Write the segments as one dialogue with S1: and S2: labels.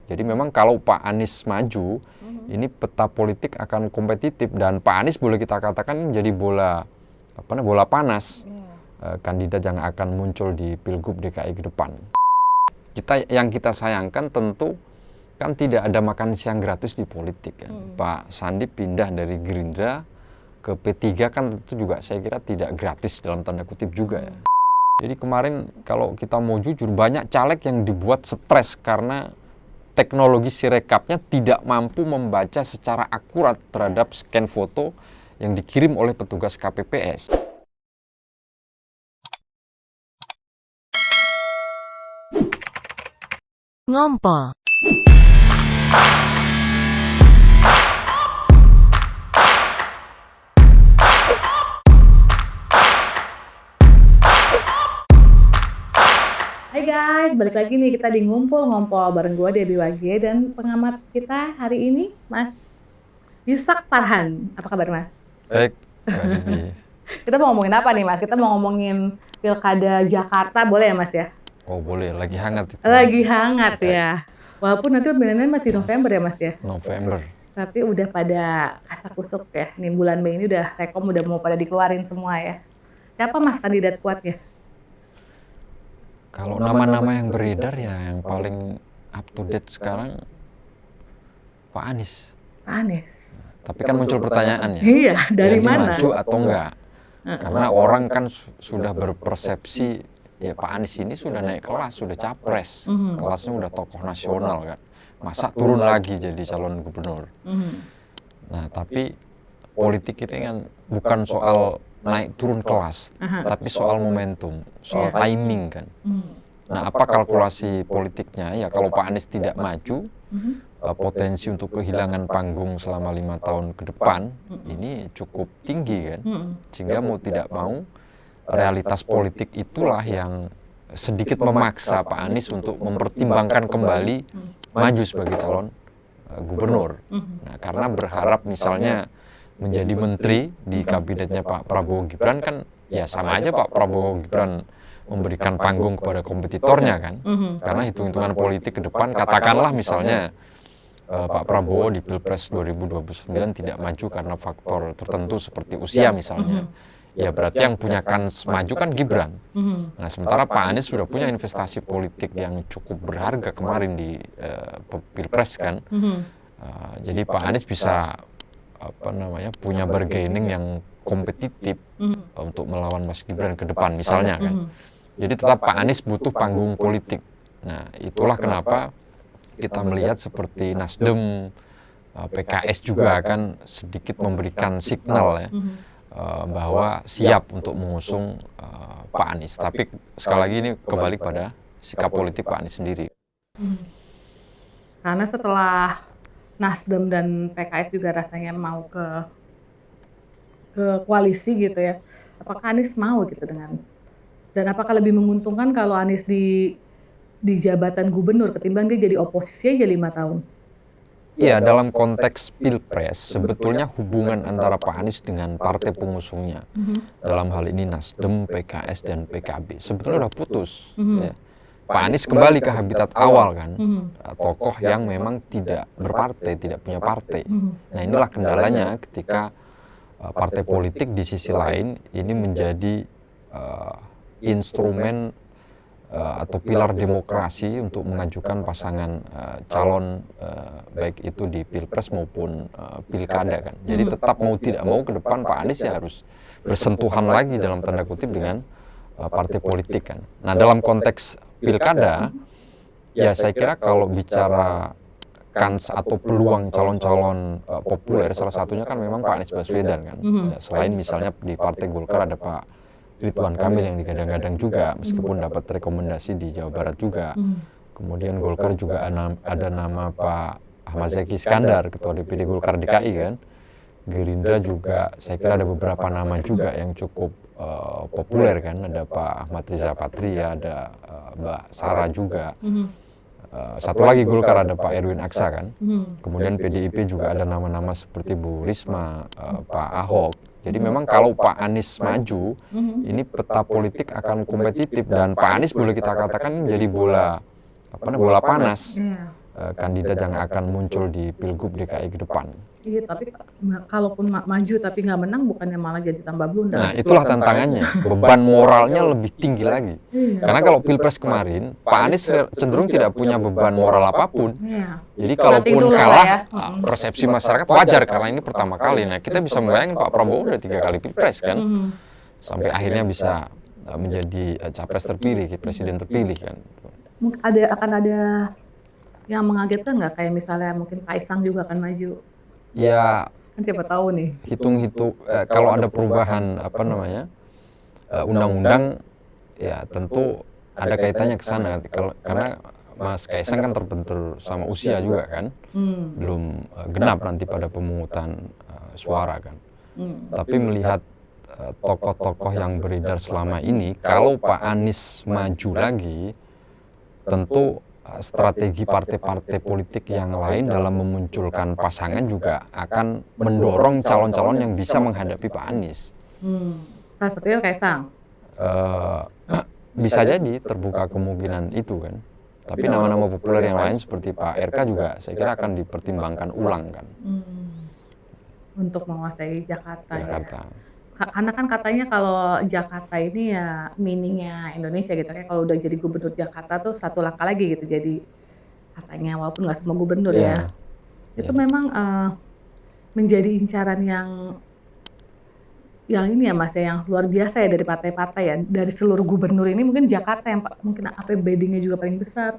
S1: Jadi memang kalau Pak Anies maju, ini peta politik akan kompetitif dan Pak Anies boleh kita katakan menjadi bola panas kandidat yang akan muncul di Pilgub DKI ke depan. Yang kita sayangkan tentu kan tidak ada makan siang gratis di politik kan. Pak Sandi pindah dari Gerindra ke P3 kan tentu juga saya kira tidak gratis dalam tanda kutip juga ya. Jadi kemarin kalau kita mau jujur banyak caleg yang dibuat stres karena teknologi Sirekapnya tidak mampu membaca secara akurat terhadap scan foto yang dikirim oleh petugas KPPS.
S2: Ngompol.
S3: Hai guys, balik lagi nih kita di Ngumpul-Ngompol bareng gue Debbie Wage dan pengamat kita hari ini Mas Yusak Farhan. Apa kabar Mas?
S1: Baik, Mbak Debbie.
S3: Kita mau ngomongin apa nih Mas? Kita mau ngomongin Pilkada Jakarta, boleh ya Mas ya?
S1: Oh boleh, lagi hangat itu.
S3: Lagi hangat ya. Walaupun nanti pemilihannya masih November ya Mas ya?
S1: November.
S3: Tapi udah pada kasak-kusuk ya. Nih bulan Mei ini udah rekom udah mau pada dikeluarin semua ya. Siapa Mas kandidat kuatnya?
S1: Kalau nama-nama yang beredar ya yang paling up to date sekarang Pak Anies.
S3: Pak Anies.
S1: Tapi kan muncul pertanyaan ya.
S3: Iya, dari
S1: jadi
S3: mana?
S1: maju atau enggak? Karena orang kan sudah berpersepsi ya Pak Anies ini sudah naik kelas, sudah capres. Kelasnya udah tokoh nasional kan. Masa turun lagi jadi calon gubernur. Nah, tapi politik ini kan bukan soal naik turun kelas, tapi soal momentum, soal timing kan. Nah, apa kalkulasi politiknya? Ya kalau Pak Anies tidak maju, potensi untuk kehilangan panggung selama 5 tahun ke depan ini cukup tinggi kan. Sehingga mau tidak mau, realitas politik itulah yang sedikit memaksa Pak Anies untuk mempertimbangkan kembali maju sebagai calon gubernur. Nah, karena berharap misalnya menjadi menteri di kabinetnya Pak Prabowo Gibran kan ya sama aja Pak Prabowo Gibran memberikan panggung kepada kompetitornya kan. Karena hitung-hitungan politik ke depan katakanlah misalnya Pak Prabowo di Pilpres 2029 tidak maju karena faktor tertentu seperti usia misalnya. Ya berarti yang punya kans maju kan Gibran. Nah sementara Pak Anies sudah punya investasi politik yang cukup berharga kemarin di Pilpres kan. Jadi Pak Anies bisa punya bargaining yang kompetitif untuk melawan Mas Gibran ke depan misalnya kan. Jadi tetap Pak Anies butuh panggung politik. Nah itulah kenapa kita melihat seperti Nasdem, PKS juga akan sedikit memberikan signal ya bahwa siap untuk mengusung Pak Anies. Tapi sekali lagi ini kembali pada sikap politik Pak Anies sendiri.
S3: Karena setelah Nasdem dan PKS juga rasanya mau ke koalisi gitu ya. Apakah Anies mau gitu dan apakah lebih menguntungkan kalau Anies di jabatan gubernur ketimbang dia jadi oposisi aja 5 tahun?
S1: Iya, dalam konteks Pilpres sebetulnya hubungan antara Pak Anies dengan partai pengusungnya dalam hal ini Nasdem, PKS dan PKB sebetulnya udah putus. Ya. Pak Anies kembali ke habitat awal kan, tokoh yang memang tidak berpartai, tidak punya partai. Nah inilah kendalanya ketika partai politik di sisi lain ini menjadi instrumen atau pilar demokrasi untuk mengajukan pasangan calon baik itu di Pilpres maupun Pilkada kan. Jadi tetap mau tidak mau ke depan Pak Anies ya harus bersentuhan lagi dalam tanda kutip dengan partai politik kan. Nah dalam konteks Pilkada, ya saya kira kalau bicara kans atau peluang calon-calon populer, salah satunya kan memang Pak Anies Baswedan kan. Selain misalnya di Partai Golkar ada Pak Ridwan Kamil yang digadang-gadang juga, meskipun dapat rekomendasi di Jawa Barat juga. Kemudian Golkar juga ada nama Pak Ahmad Zaki Iskandar, Ketua DPD Golkar DKI kan. Gerindra juga saya kira ada beberapa nama juga yang cukup populer kan, ada Pak Ahmad Riza Patria, ada Mbak Sarah juga. Satu lagi Golkar ada Pak Erwin Aksa kan. Kemudian PDIP juga ada nama-nama seperti Bu Risma, Pak Ahok. Jadi memang kalau Pak Anies maju, ini peta politik akan kompetitif dan Pak Anies boleh kita katakan menjadi bola panas kandidat yang akan muncul di Pilgub DKI ke depan.
S3: Iya, tapi kalaupun maju tapi nggak menang, bukannya malah jadi tambah blunder.
S1: Nah, itulah tantangannya. Beban moralnya lebih tinggi lagi.
S3: Iya.
S1: Karena kalau Pilpres kemarin, Pak Anies cenderung tidak punya beban moral apapun.
S3: Iya.
S1: Jadi
S3: Nothing
S1: kalaupun
S3: tulus lah
S1: kalah,
S3: ya.
S1: persepsi masyarakat wajar karena ini pertama kali. Nah, kita bisa membayangkan Pak Prabowo udah 3 kali Pilpres kan, sampai akhirnya bisa menjadi capres terpilih, presiden terpilih kan.
S3: Mungkin akan ada yang mengagetkan nggak, kayak misalnya mungkin Kaisang juga akan maju?
S1: Ya,
S3: Kan siapa tahu nih.
S1: hitung-hitung kalau ada perubahan undang-undang, ya tentu ada kaitannya ke sana. Karena Mas Kaisang kan terbentur sama usia juga kan, belum genap nanti pada pemungutan suara kan. Tapi melihat tokoh-tokoh yang beredar selama ini, kalau Pak Anies maju lagi, tentu strategi partai-partai politik yang lain dalam memunculkan pasangan juga akan mendorong calon-calon yang bisa menghadapi Pak Anies.
S3: Salah satunya Kaisang.
S1: Bisa jadi terbuka kemungkinan itu kan. Tapi nama-nama populer yang lain seperti Pak RK juga saya kira akan dipertimbangkan ulang kan.
S3: Untuk menguasai Jakarta.
S1: Jakarta.
S3: Ya. Karena kan katanya kalau Jakarta ini ya mininya Indonesia gitu, kayak kalau udah jadi gubernur Jakarta tuh satu langkah lagi gitu, jadi katanya, walaupun nggak semua gubernur ya. Itu memang menjadi incaran yang ini ya Mas ya, yang luar biasa ya dari partai-partai ya. Dari seluruh gubernur ini mungkin Jakarta yang mungkin APBD-nya juga paling besar.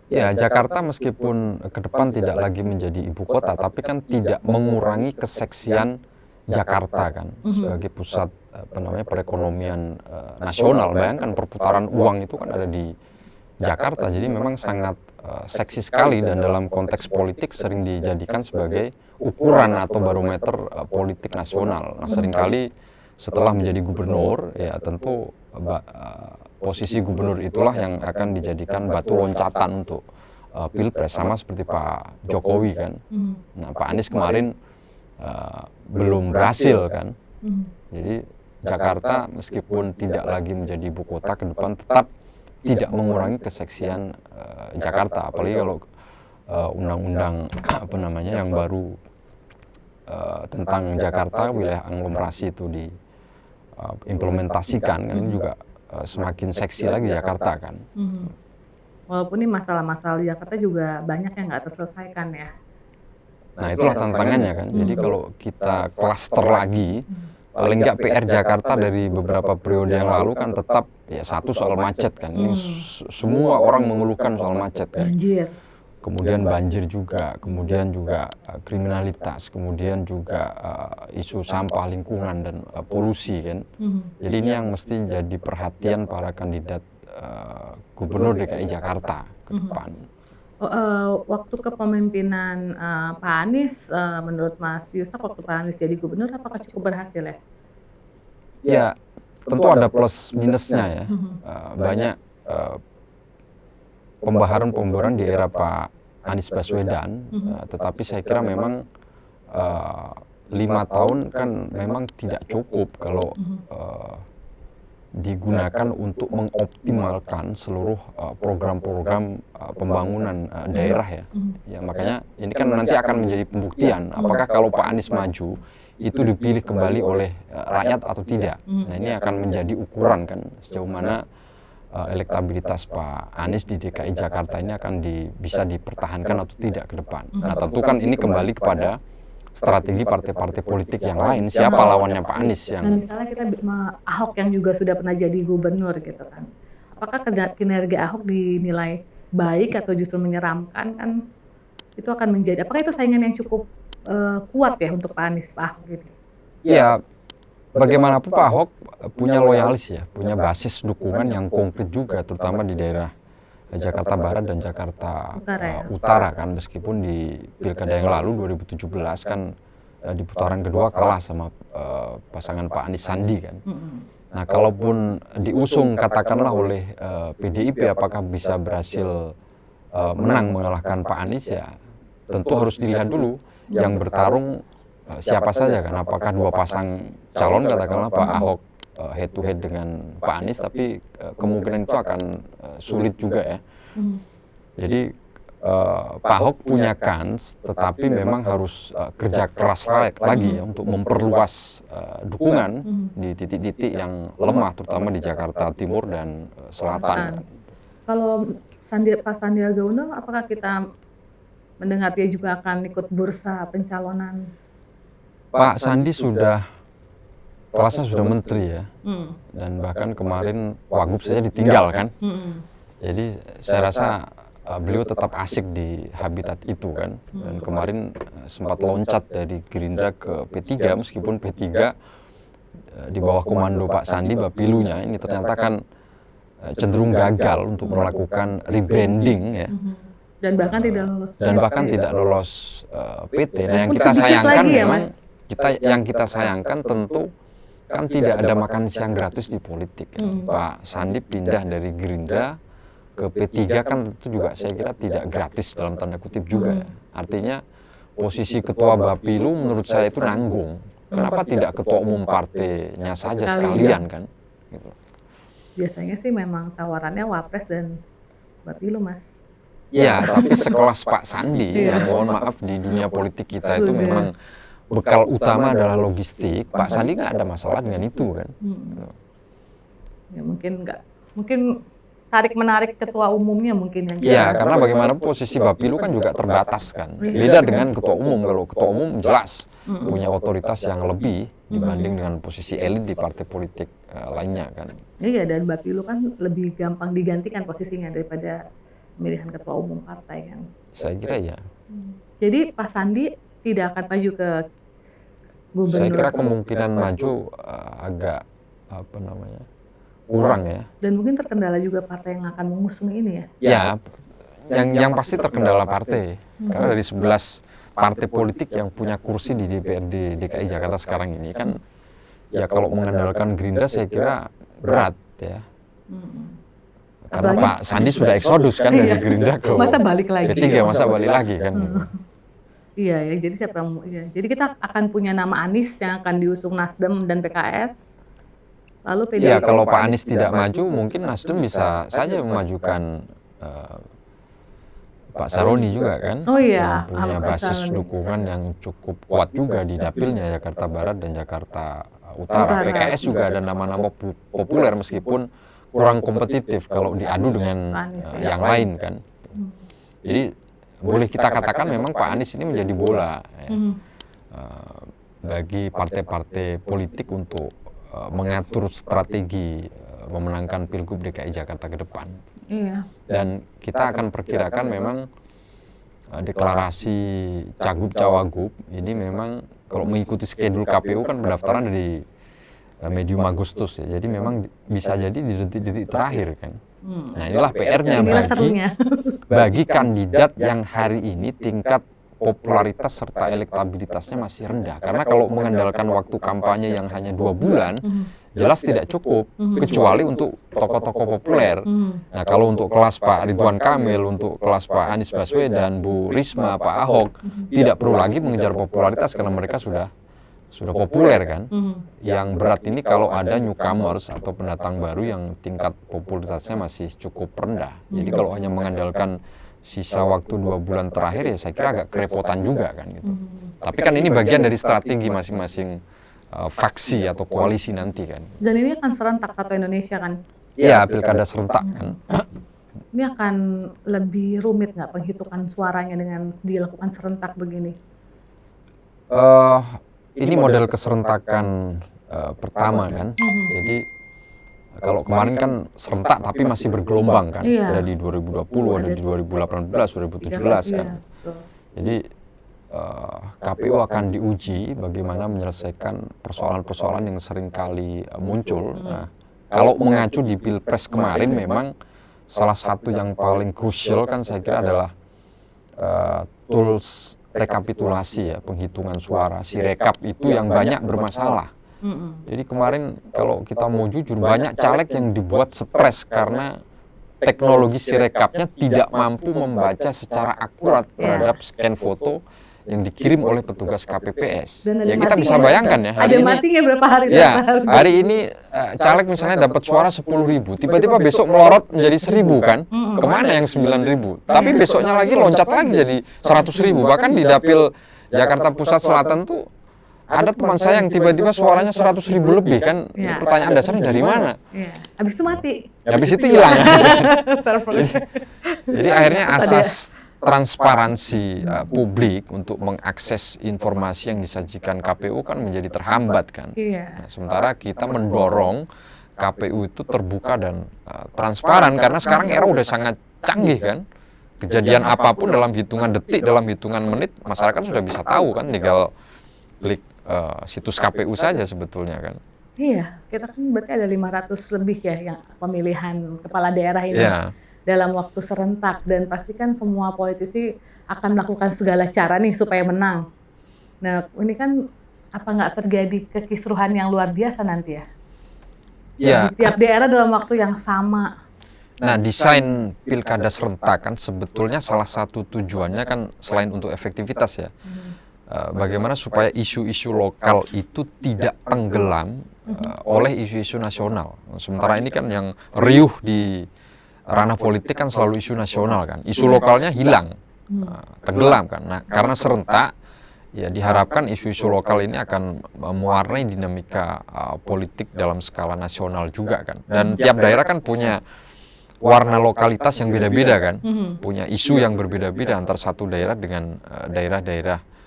S1: Ya, Jakarta meskipun ke depan tidak lagi menjadi ibu kota, tapi kan tidak mengurangi keseksian Jakarta kan sebagai pusat perekonomian nasional. Bayangkan perputaran uang itu kan ada di Jakarta, jadi memang sangat seksi sekali dan dalam konteks politik sering dijadikan sebagai ukuran atau barometer politik nasional. Nah, seringkali setelah menjadi gubernur ya tentu posisi gubernur itulah yang akan dijadikan batu loncatan untuk Pilpres, sama seperti Pak Jokowi kan. Nah, Pak Anies kemarin belum berhasil kan. Jadi Jakarta meskipun tidak lagi menjadi ibu kota ke depan tetap tidak mengurangi keseksian Jakarta, apalagi kalau undang-undang yang baru tentang Jakarta wilayah aglomerasi itu diimplementasikan kan, ini juga semakin seksi lagi Jakarta kan.
S3: Walaupun ini masalah-masalah di Jakarta juga banyak yang nggak terselesaikan ya.
S1: Nah, itulah tantangannya kan. Jadi kalau kita klaster lagi, paling nggak PR Jakarta dari beberapa periode yang lalu kan tetap ya satu soal macet kan. Ini semua orang mengeluhkan soal macet kan.
S3: Banjir.
S1: Kemudian banjir juga, kemudian juga kriminalitas, kemudian juga isu sampah lingkungan dan polusi kan. Jadi ini yang mesti jadi perhatian para kandidat gubernur DKI Jakarta ke depan.
S3: Waktu kepemimpinan Pak Anies, menurut Mas Yusak, waktu Pak Anies jadi gubernur, apakah cukup berhasil ya?
S1: Ya, tentu ada plus minusnya ya. Banyak pembaharan-pembaharan di era Pak Anies Baswedan, tetapi saya kira memang 5 tahun kan memang tidak cukup kalau digunakan untuk mengoptimalkan seluruh program-program pembangunan daerah ya. Ya makanya ini kan nanti akan menjadi pembuktian apakah kalau Pak Anies maju itu dipilih kembali oleh rakyat atau tidak. Nah, ini akan menjadi ukuran kan sejauh mana elektabilitas Pak Anies di DKI Jakarta ini akan bisa dipertahankan atau tidak ke depan. Nah, tentu kan ini kembali kepada strategi partai-partai politik yang lain, siapa lawannya Pak Anies yang...
S3: Dan misalnya kita Ahok yang juga sudah pernah jadi gubernur gitu kan, apakah kinerja Ahok dinilai baik atau justru menyeramkan kan, itu akan menjadi, apakah itu saingan yang cukup kuat ya untuk Pak Anies, Pak Ahok gitu?
S1: Ya, bagaimanapun Pak Ahok punya loyalis ya, punya basis dukungan yang konkret juga, terutama di daerah Jakarta Barat dan Jakarta Utara kan, meskipun di pilkada yang lalu 2017 kan di putaran kedua kalah sama pasangan Pak Anies Sandi kan. Nah, kalaupun diusung katakanlah oleh PDIP, apakah bisa berhasil menang mengalahkan Pak Anies, ya tentu harus dilihat dulu yang bertarung siapa saja kan, apakah dua pasang calon katakanlah Pak Ahok head to head dengan Pak Anies, tapi kemungkinan itu akan sulit juga ya. Jadi Pak Ahok punya kans, tetapi memang harus kerja keras lagi ya, untuk memperluas dukungan di titik-titik yang lemah, terutama di Jakarta Timur dan Selatan.
S3: Kalau Pak Sandiaga Uno, apakah kita mendengar dia juga akan ikut bursa pencalonan?
S1: Pak Sandi kelasnya sudah menteri ya, dan bahkan kemarin Wagub saja ditinggal kan. Jadi saya rasa beliau tetap asik di habitat itu kan, dan kemarin sempat loncat dari Gerindra ke P3, meskipun P3 di bawah komando Pak Sandi, Bapilunya ini ternyata kan cenderung gagal untuk melakukan rebranding ya,
S3: dan bahkan tidak lolos
S1: PT. Nah, yang kita sayangkan memang yang kita sayangkan tentu kan tidak ada makan siang gratis di politik ya. Pak Sandi pindah dari Gerindra ke P3 kan itu juga saya kira tidak gratis dalam tanda kutip juga ya. Artinya posisi ketua Bapilu menurut saya itu nanggung. Kenapa tidak ketua umum partainya saja sekalian kan? Gitu.
S3: Biasanya sih memang tawarannya Wapres dan Bapilu, Mas.
S1: Iya, tapi sekelas Pak Sandi yang mohon maaf di dunia politik kita itu memang bekal utama adalah logistik. Pak Sandi nggak ada masalah dengan itu kan?
S3: Ya mungkin tarik-menarik ketua umumnya mungkin yang.
S1: Iya, karena bagaimanapun posisi Bapilu kan juga terbatas kan. Beda dengan ketua umum. Kalau ketua umum jelas punya otoritas yang lebih dibanding dengan posisi elit di partai politik lainnya kan.
S3: Iya, dan Bapilu kan lebih gampang digantikan posisinya daripada pemilihan ketua umum partai kan.
S1: Saya kira ya.
S3: Jadi Pak Sandi tidak akan maju ke gubernur.
S1: Saya kira kemungkinan maju agak kurang ya.
S3: Dan mungkin terkendala juga partai yang akan mengusung ini ya?
S1: Ya, yang pasti terkendala partai. Karena dari 11 partai politik yang punya kursi di DPRD DKI Jakarta sekarang ini kan, ya kalau mengandalkan Gerindra saya kira berat ya. Karena Pak Sandi sudah eksodus kan dari Gerindra ke
S3: masa balik lagi?
S1: P3, masa balik lagi kan.
S3: Iya ya, jadi siapa yang jadi kita akan punya nama Anies yang akan diusung Nasdem dan PKS. Lalu PDIP.
S1: Ya, kalau Pak Anies tidak maju, mungkin Nasdem bisa saja memajukan Pak Saroni juga kan, yang punya basis dukungan yang cukup kuat juga di dapilnya Jakarta Barat dan Jakarta Utara. PKS juga ada nama-nama populer meskipun kurang kompetitif kalau diadu dengan yang lain kan. Jadi boleh kita katakan memang Pak Anies ini menjadi bola ya, bagi partai-partai politik untuk mengatur strategi memenangkan Pilgub DKI Jakarta ke depan.
S3: Iya.
S1: Dan kita akan perkirakan memang deklarasi Cagup Cawagup ini memang kalau mengikuti schedule KPU kan pendaftaran dari medium Agustus ya. Jadi memang bisa jadi di detik-detik terakhir kan. Nah, inilah PR-nya bagi kandidat yang hari ini tingkat popularitas serta elektabilitasnya masih rendah. Karena kalau mengandalkan waktu kampanye yang hanya 2 bulan, jelas tidak cukup, kecuali untuk tokoh-tokoh populer. Nah, kalau untuk kelas Pak Ridwan Kamil, untuk kelas Pak Anies Baswedan, Bu Risma, Pak Ahok, tidak perlu lagi mengejar popularitas karena mereka sudah populer kan. Yang berat ini kalau ada newcomers atau pendatang baru yang tingkat popularitasnya masih cukup rendah. Jadi kalau hanya mengandalkan sisa waktu 2 bulan terakhir ya saya kira agak kerepotan juga kan gitu. Tapi kan ini bagian dari strategi masing-masing faksi atau koalisi nanti kan.
S3: Dan ini akan serentak satu Indonesia kan?
S1: Iya, pilkada serentak kan.
S3: Ini akan lebih rumit nggak penghitungan suaranya dengan dilakukan serentak begini?
S1: Ini model keserentakan pertama kan. Jadi kalau kemarin kan serentak tapi masih bergelombang kan. Ada di 2020, ada di 2018, 2017 kan. Jadi KPU akan diuji bagaimana menyelesaikan persoalan-persoalan yang seringkali muncul. Nah, kalau mengacu di Pilpres kemarin memang salah satu yang paling krusial kan saya kira adalah tools rekapitulasi ya, penghitungan suara. Sirekap itu yang banyak bermasalah. Jadi kemarin kalau kita mau jujur banyak caleg yang dibuat stres karena teknologi Sirekapnya tidak mampu membaca secara akurat terhadap scan foto yang dikirim oleh petugas KPPS.
S3: Dan ada
S1: Ya kita bisa
S3: matinya.
S1: bayangkan ya,
S3: Ada matinya berapa hari?
S1: ya, hari ini caleg misalnya dapat suara 10.000, tiba-tiba besok melorot menjadi 1.000 kan? Kemana yang 9.000? Tapi besoknya lagi loncat lagi jadi 100.000. Bahkan di dapil Jakarta Pusat Selatan tuh ada teman saya yang tiba-tiba suaranya 100.000 lebih kan?
S3: Ya.
S1: Pertanyaan dasarnya dari mana?
S3: Iya. Habis itu mati.
S1: Habis itu hilang.
S3: Servernya.
S1: Jadi akhirnya asas transparansi publik untuk mengakses informasi yang disajikan KPU kan menjadi terhambat kan.
S3: Iya.
S1: Nah, sementara kita mendorong KPU itu terbuka dan transparan karena sekarang era udah sangat canggih kan. Kejadian apapun dalam hitungan detik, dalam hitungan menit, masyarakat sudah bisa tahu kan, tinggal klik situs KPU saja sebetulnya kan.
S3: Iya, kita kan berarti ada 500 lebih ya yang pemilihan kepala daerah ini
S1: Ya,
S3: dalam waktu serentak, dan pastikan semua politisi akan melakukan segala cara nih supaya menang. Nah, ini kan apa nggak terjadi kekisruhan yang luar biasa nanti ya?
S1: ya.
S3: Di tiap daerah dalam waktu yang sama.
S1: Nah, desain pilkada serentak kan sebetulnya salah satu tujuannya kan selain untuk efektivitas ya, bagaimana supaya isu-isu lokal itu tidak tenggelam oleh isu-isu nasional. Sementara ini kan yang riuh di ranah politik kan selalu isu nasional kan, isu lokalnya hilang, tenggelam kan. Nah, karena serentak, ya diharapkan isu-isu lokal ini akan mewarnai dinamika politik dalam skala nasional juga kan. Dan tiap daerah kan punya warna lokalitas yang beda-beda kan, punya isu yang berbeda-beda antar satu daerah dengan daerah-daerah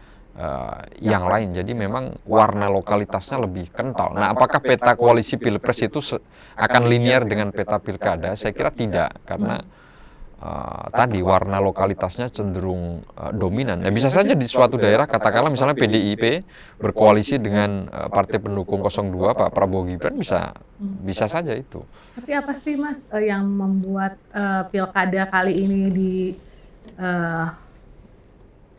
S1: yang lain. Jadi memang warna lokalitasnya lebih kental. Nah, apakah peta koalisi pilpres itu akan linear dengan peta pilkada? Saya kira tidak, karena tadi warna lokalitasnya cenderung dominan. Ya, bisa saja di suatu daerah, katakanlah misalnya PDIP berkoalisi dengan partai pendukung 02 Pak Prabowo Gibran, bisa saja itu.
S3: Tapi apa sih Mas yang membuat pilkada kali ini di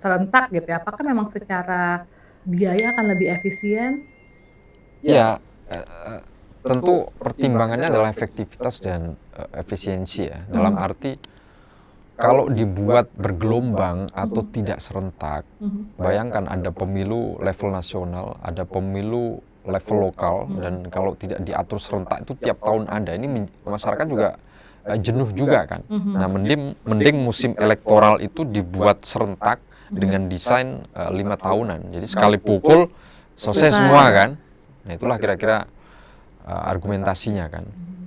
S3: serentak gitu ya? Apakah memang secara biaya akan lebih efisien?
S1: Ya, tentu pertimbangannya adalah efektivitas dan efisiensi ya. Dalam arti kalau dibuat bergelombang atau tidak serentak, bayangkan ada pemilu level nasional, ada pemilu level lokal, dan kalau tidak diatur serentak itu tiap tahun ada. Ini masyarakat juga jenuh juga kan. Nah, mending musim elektoral itu dibuat serentak dengan desain 5 tahunan. Jadi sekali pukul selesai semua kan. Nah, itulah kira-kira argumentasinya kan.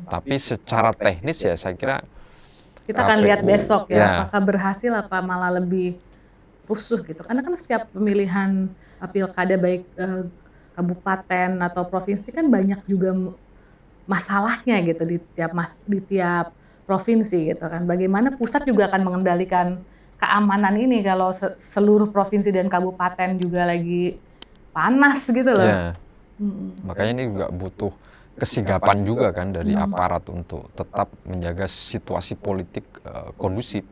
S1: Tapi secara teknis ya saya kira
S3: kita akan lihat besok ya,
S1: ya,
S3: apakah berhasil apa malah lebih rusuh gitu. Karena kan setiap pemilihan pilkada baik kabupaten atau provinsi kan banyak juga masalahnya gitu di tiap provinsi gitu kan. Bagaimana pusat juga akan mengendalikan keamanan ini kalau seluruh provinsi dan kabupaten juga lagi panas gitu loh.
S1: ya. Makanya ini juga butuh kesigapan juga kan dari aparat untuk tetap menjaga situasi politik kondusif.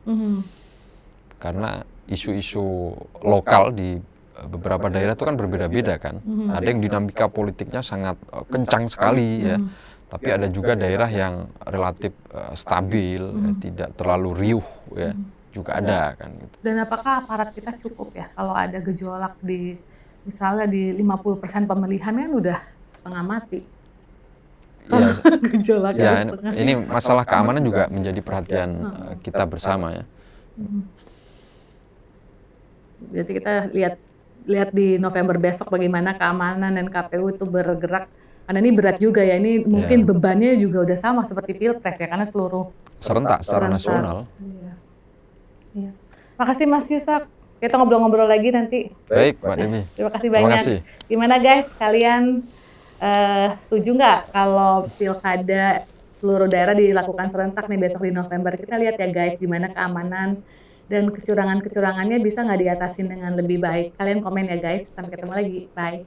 S1: Karena isu-isu lokal di beberapa daerah itu kan berbeda-beda kan. Ada yang dinamika politiknya sangat kencang sekali ya. Tapi ada juga daerah yang relatif stabil, ya, tidak terlalu riuh ya. Juga ada kan gitu.
S3: Dan apakah aparat kita cukup ya kalau ada gejolak di misalnya di 50% pemilihan kan udah setengah mati.
S1: Ya,
S3: Gejolak
S1: ya
S3: setengah.
S1: ini masalah keamanan juga menjadi perhatian kita bersama ya.
S3: Jadi kita lihat di November besok bagaimana keamanan dan KPU itu bergerak. Karena ini berat juga ya, ini mungkin bebannya juga udah sama seperti Pilpres ya, karena seluruh
S1: serentak secara nasional.
S3: Iya. Makasih Mas Yusak. Kita ngobrol-ngobrol lagi nanti.
S1: Baik, Mbak Demi.
S3: Terima kasih
S1: Terima
S3: banyak.
S1: kasih.
S3: Gimana guys, kalian setuju nggak kalau pilkada seluruh daerah dilakukan serentak nih besok di November? Kita lihat ya guys, gimana keamanan dan kecurangan-kecurangannya bisa nggak diatasin dengan lebih baik. Kalian komen ya guys. Sampai ketemu lagi. Bye.